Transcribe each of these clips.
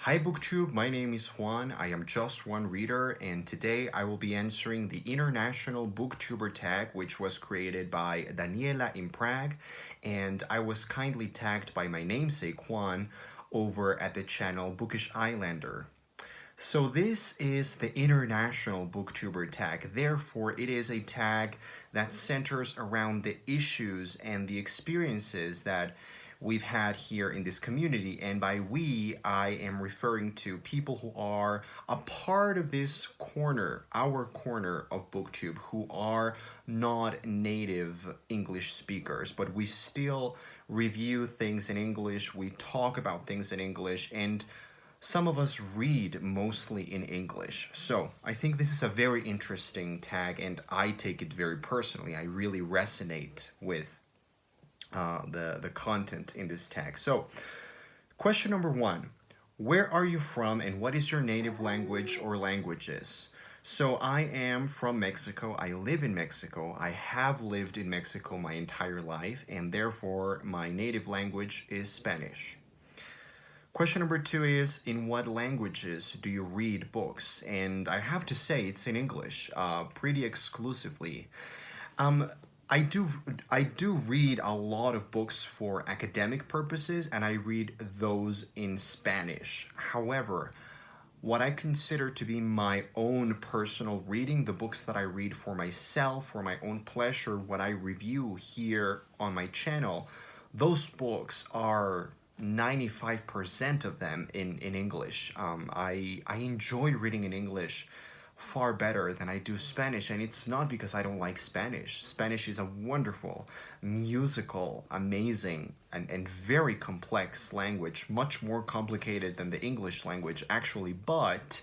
Hi BookTube, my name is Juan. I am just one reader, and today I will be answering the International BookTuber Tag, which was created by Daniela in Prague, and I was kindly tagged by my namesake Juan over at the channel Bookish Islander. So this is the International BookTuber Tag. Therefore, it is a tag that centers around the issues and the experiences that we've had here in this community. And by we, I am referring to people who are a part of this corner, our corner of BookTube, who are not native English speakers, but we still review things in English, we talk about things in English, and some of us read mostly in English. So I think this is a very interesting tag, and I take it very personally. I really resonate with the content in this tag. So question number one, where are you from and what is your native language or languages? So I am from Mexico. I live in Mexico. I have lived in Mexico my entire life, and therefore my native language is Spanish. Question number two is, in what languages do you read books? And I have to say it's in English, pretty exclusively. Um, I do read a lot of books for academic purposes, and I read those in Spanish. However, what I consider to be my own personal reading, the books that I read for myself, for my own pleasure, what I review here on my channel, those books are 95% of them in English. I enjoy reading in English far better than I do Spanish, and it's not because I don't like Spanish. Spanish is a wonderful, musical, amazing, and very complex language, much more complicated than the English language, actually, but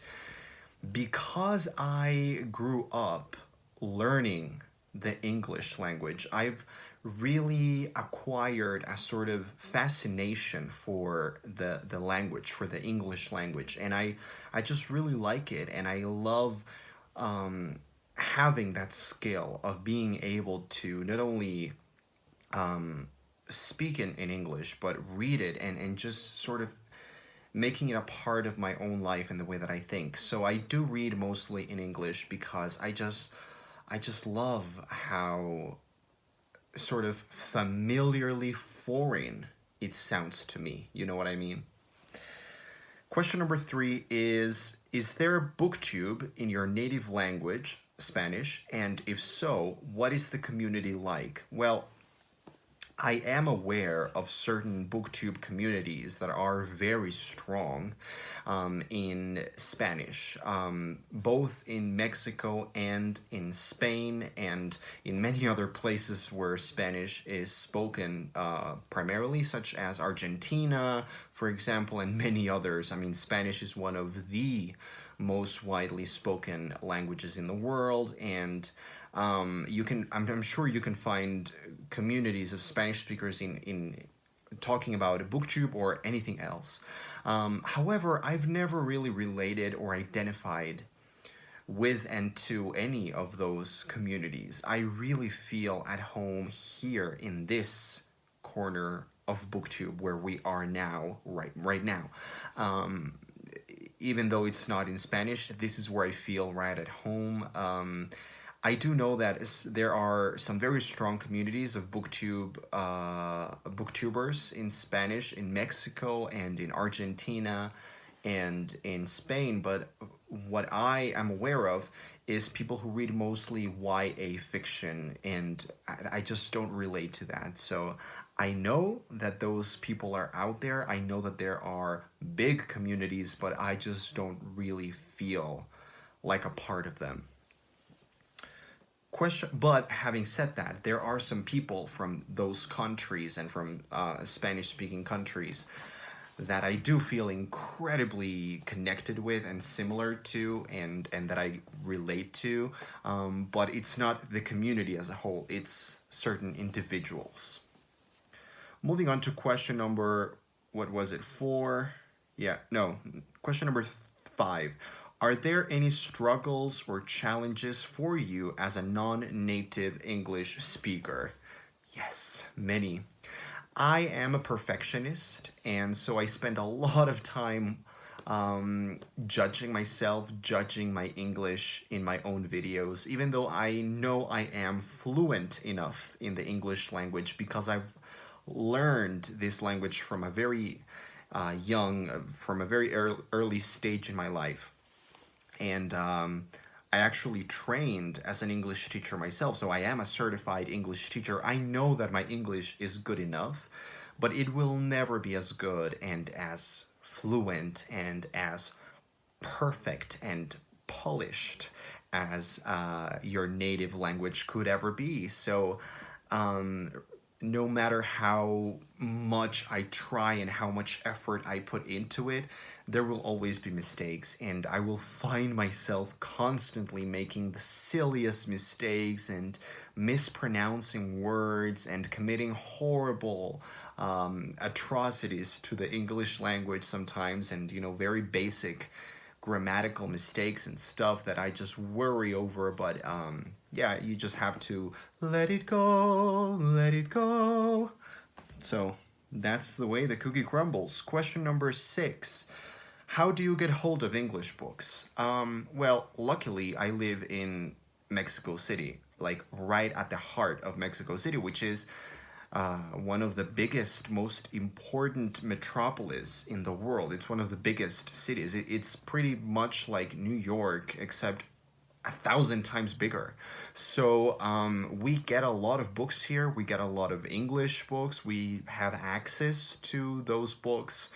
because I grew up learning the English language, I've really acquired a sort of fascination for the language, for the English language. And I just really like it. And I love having that skill of being able to not only speak in English, but read it and just sort of making it a part of my own life and the way that I think. So I do read mostly in English because I just love how sort of familiarly foreign it sounds to me. You know what I mean? Question number three is there a booktube in your native language, Spanish? And if so, what is the community like? Well, I am aware of certain booktube communities that are very strong in Spanish, both in Mexico and in Spain and in many other places where Spanish is spoken primarily, such as Argentina, for example, and many others. I mean, Spanish is one of the most widely spoken languages in the world, and I'm sure you can find communities of Spanish speakers in talking about booktube or anything else. However, I've never really related or identified with and to any of those communities. I really feel at home here in this corner of booktube where we are now, right now. Even though it's not in Spanish, this is where I feel right at home. I do know that there are some very strong communities of booktubers in Spanish in Mexico and in Argentina and in Spain, but what I am aware of is people who read mostly YA fiction, and I just don't relate to that. So I know that those people are out there. I know that there are big communities, but I just don't really feel like a part of them. But having said that, there are some people from those countries and from Spanish-speaking countries that I do feel incredibly connected with and similar to, and that I relate to. But it's not the community as a whole; it's certain individuals. Moving on to question number, what was it, 4? Yeah, no, question number 5. Are there any struggles or challenges for you as a non-native English speaker? Yes, many. I am a perfectionist, and so I spend a lot of time judging myself, judging my English in my own videos, even though I know I am fluent enough in the English language because I've learned this language from a very from a very early stage in my life. And I actually trained as an English teacher myself, so I am a certified English teacher. I know that my English is good enough, but it will never be as good and as fluent and as perfect and polished as your native language could ever be. So, um, no matter how much I try and how much effort I put into it, there will always be mistakes, and I will find myself constantly making the silliest mistakes and mispronouncing words and committing horrible atrocities to the English language sometimes, and very basic grammatical mistakes and stuff that I just worry over. But yeah, you just have to let it go, let it go. So that's the way the cookie crumbles. Question number 6. How do you get hold of English books? Well, luckily, I live in Mexico City, like right at the heart of Mexico City, which is one of the biggest, most important metropolis in the world. It's one of the biggest cities. It's pretty much like New York, except 1,000 times bigger. So we get a lot of books here. We get a lot of English books. We have access to those books.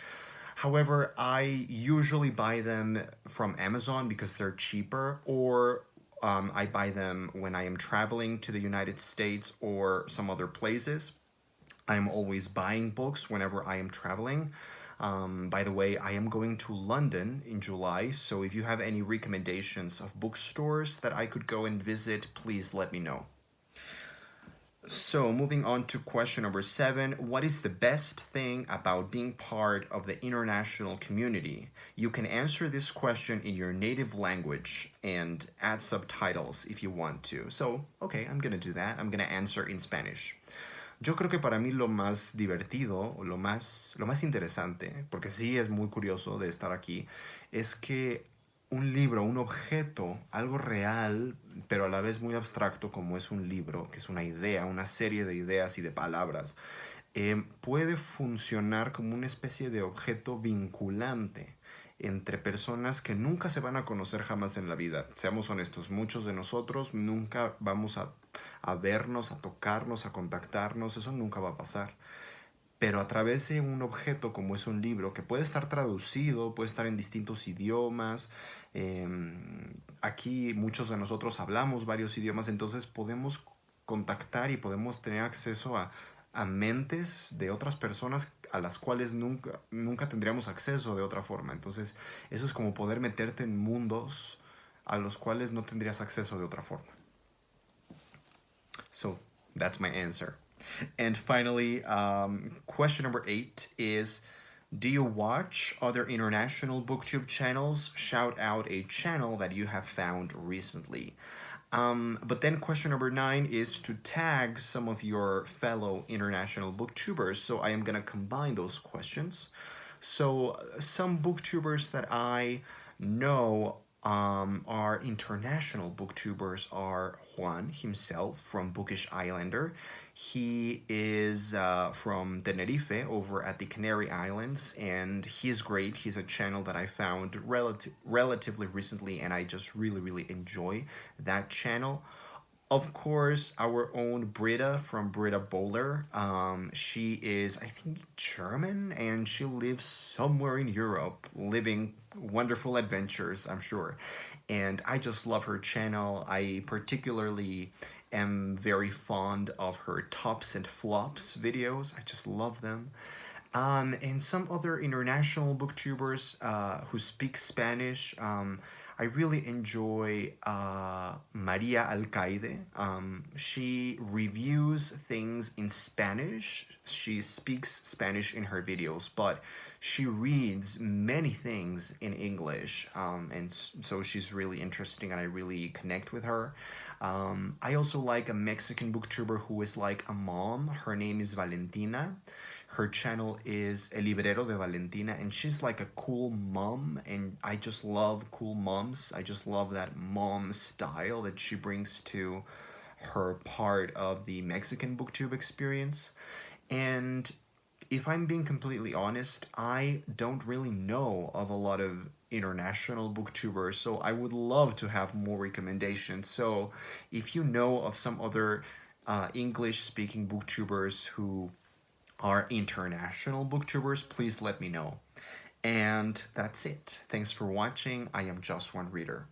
However, I usually buy them from Amazon because they're cheaper, or I buy them when I am traveling to the United States or some other places. I'm always buying books whenever I am traveling. By the way, I am going to London in July, so if you have any recommendations of bookstores that I could go and visit, please let me know. So, moving on to question number 7. What is the best thing about being part of the international community? You can answer this question in your native language and add subtitles if you want to. So, okay, I'm gonna do that. I'm gonna answer in Spanish. Yo creo que para mí lo más divertido, o lo más interesante, porque sí es muy curioso de estar aquí, es que un libro, un objeto, algo real, pero a la vez muy abstracto como es un libro, que es una idea, una serie de ideas y de palabras, puede funcionar como una especie de objeto vinculante entre personas que nunca se van a conocer jamás en la vida. Seamos honestos, muchos de nosotros nunca vamos a vernos, a tocarnos, a contactarnos, eso nunca va a pasar. Pero a través de un objeto como es un libro, que puede estar traducido, puede estar en distintos idiomas, aquí muchos de nosotros hablamos varios idiomas, entonces podemos contactar y podemos tener acceso a mentes de otras personas a las cuales nunca tendríamos acceso de otra forma. Entonces eso es como poder meterte en mundos a los cuales no tendrías acceso de otra forma. So that's my answer. And finally, question number 8 is, do you watch other international booktube channels? Shout out a channel that you have found recently. But then question number 9 is to tag some of your fellow international booktubers. So I am going to combine those questions. So some booktubers that I know our international booktubers are Juan himself from Bookish Islander. He is from Tenerife over at the Canary Islands, and he's great. He's a channel that I found relatively recently, and I just really enjoy that channel. Of course, our own Britta from Britta Bowler. She is, I think, German, and she lives somewhere in Europe, living wonderful adventures, I'm sure. And I just love her channel. I particularly am very fond of her tops and flops videos. I just love them. And some other international booktubers who speak Spanish. I really enjoy Maria Alcaide. She reviews things in Spanish. She speaks Spanish in her videos, but she reads many things in English. And so she's really interesting, and I really connect with her. I also like a Mexican booktuber who is like a mom. Her name is Valentina. Her channel is El Librero de Valentina, and she's like a cool mom, and I just love cool moms. I just love that mom style that she brings to her part of the Mexican booktube experience. And if I'm being completely honest, I don't really know of a lot of international booktubers, so I would love to have more recommendations. So if you know of some other English speaking booktubers who are international booktubers, please let me know. And that's it. Thanks for watching. I am just one reader.